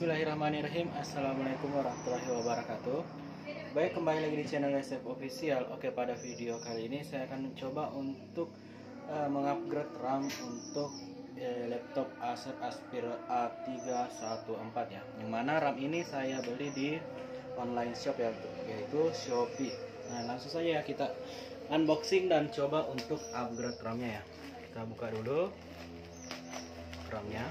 Bismillahirrahmanirrahim. Assalamualaikum warahmatullahi wabarakatuh. Baik, kembali lagi di channel SF Official. Oke, pada video kali ini saya akan mencoba untuk mengupgrade RAM untuk laptop Acer Aspire A314 ya. Yang mana RAM ini saya beli di online shop ya, yaitu Shopee. Nah, langsung saja ya kita unboxing dan coba untuk upgrade RAM-nya ya. Kita buka dulu RAM-nya.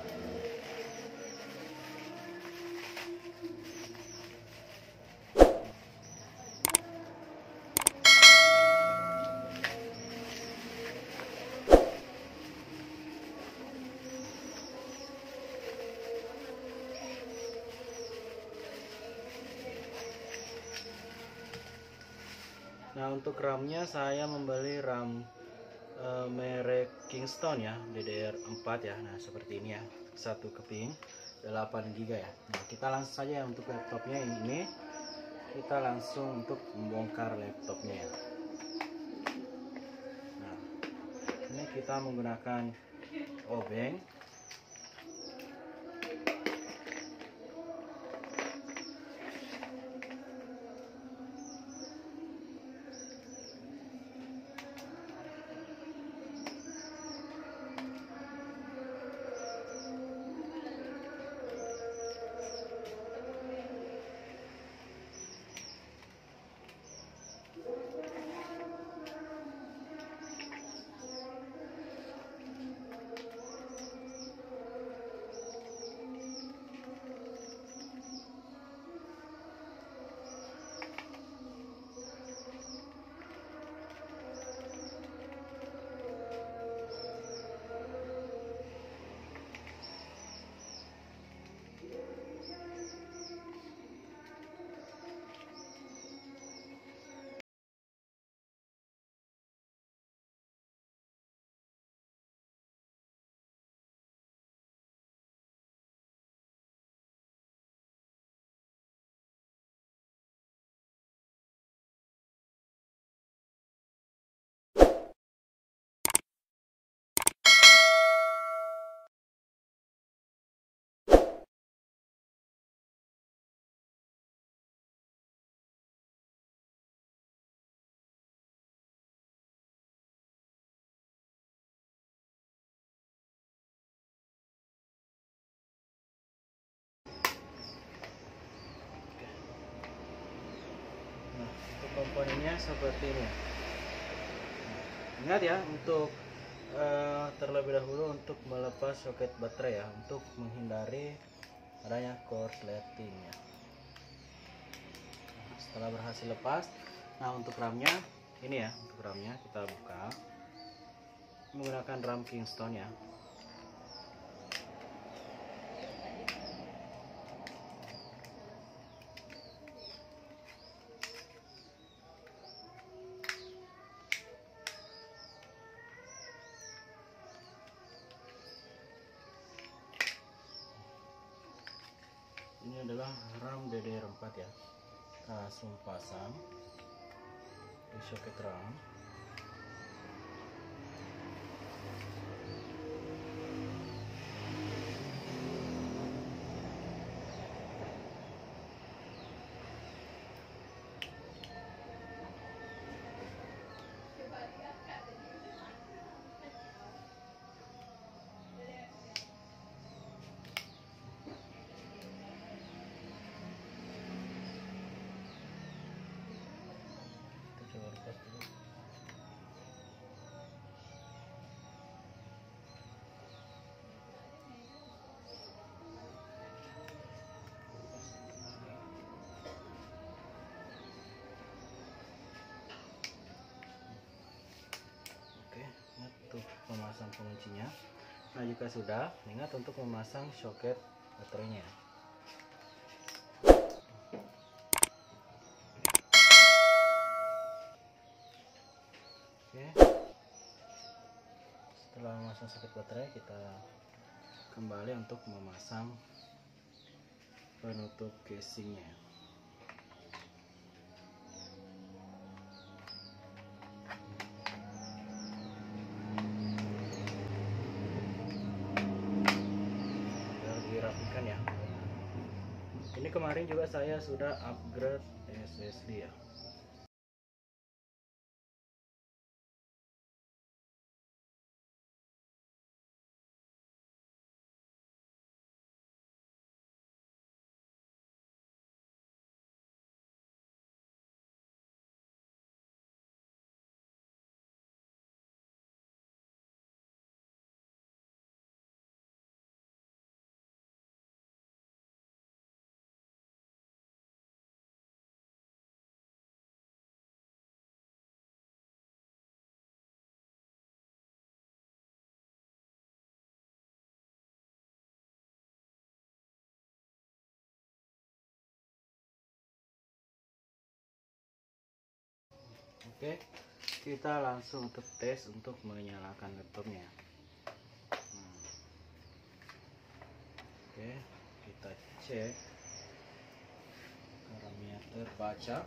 Nah, untuk RAM-nya saya membeli RAM merek Kingston ya, DDR4 ya. Nah, seperti ini ya, satu keping 8 GB ya. Nah, kita langsung saja untuk laptopnya ini kita langsung untuk membongkar laptopnya ya. Nah, ini kita menggunakan obeng. Komponennya seperti ini. Ingat ya, untuk terlebih dahulu untuk melepas soket baterai ya, untuk menghindari adanya korsleting ya. Setelah berhasil lepas, nah untuk RAM-nya ini ya, untuk RAM-nya kita buka menggunakan RAM Kingston ya. Ini adalah RAM DDR4 ya. Kita langsung pasang di soket RAM. Untuk memasang penguncinya. Nah, jika sudah, ingat untuk memasang soket baterainya. Oke. Setelah memasang soket baterai, kita kembali untuk memasang penutup casingnya. Dirapikan ya. Ini kemarin juga saya sudah upgrade SSD ya. Oke, kita langsung untuk tes untuk menyalakan laptopnya. Oke, kita cek RAM-nya terbaca.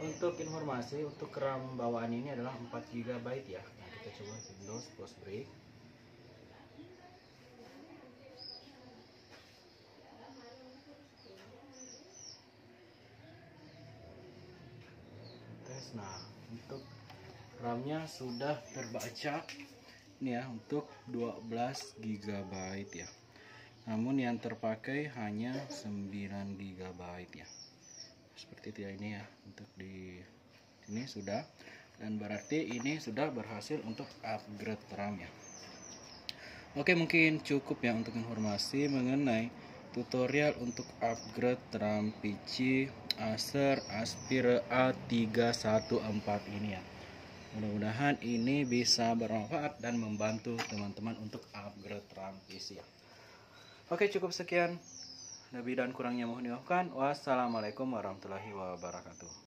Untuk informasi, untuk RAM bawaan ini adalah 4 GB ya. Nah, kita coba Windows Postbreak. Tes. Nah, untuk RAM-nya sudah terbaca. Ini ya, untuk 12 GB ya. Namun yang terpakai hanya 9 GB ya. Seperti itu ya, ini ya, untuk di sini sudah, dan berarti ini sudah berhasil untuk upgrade RAM ya. Oke, mungkin cukup ya untuk informasi mengenai tutorial untuk upgrade RAM PC Acer Aspire A314 ini ya. Mudah-mudahan ini bisa bermanfaat dan membantu teman-teman untuk upgrade RAM PC ya. Oke, cukup sekian. Lebih dan kurangnya mohon dimaafkan. Wassalamualaikum warahmatullahi wabarakatuh.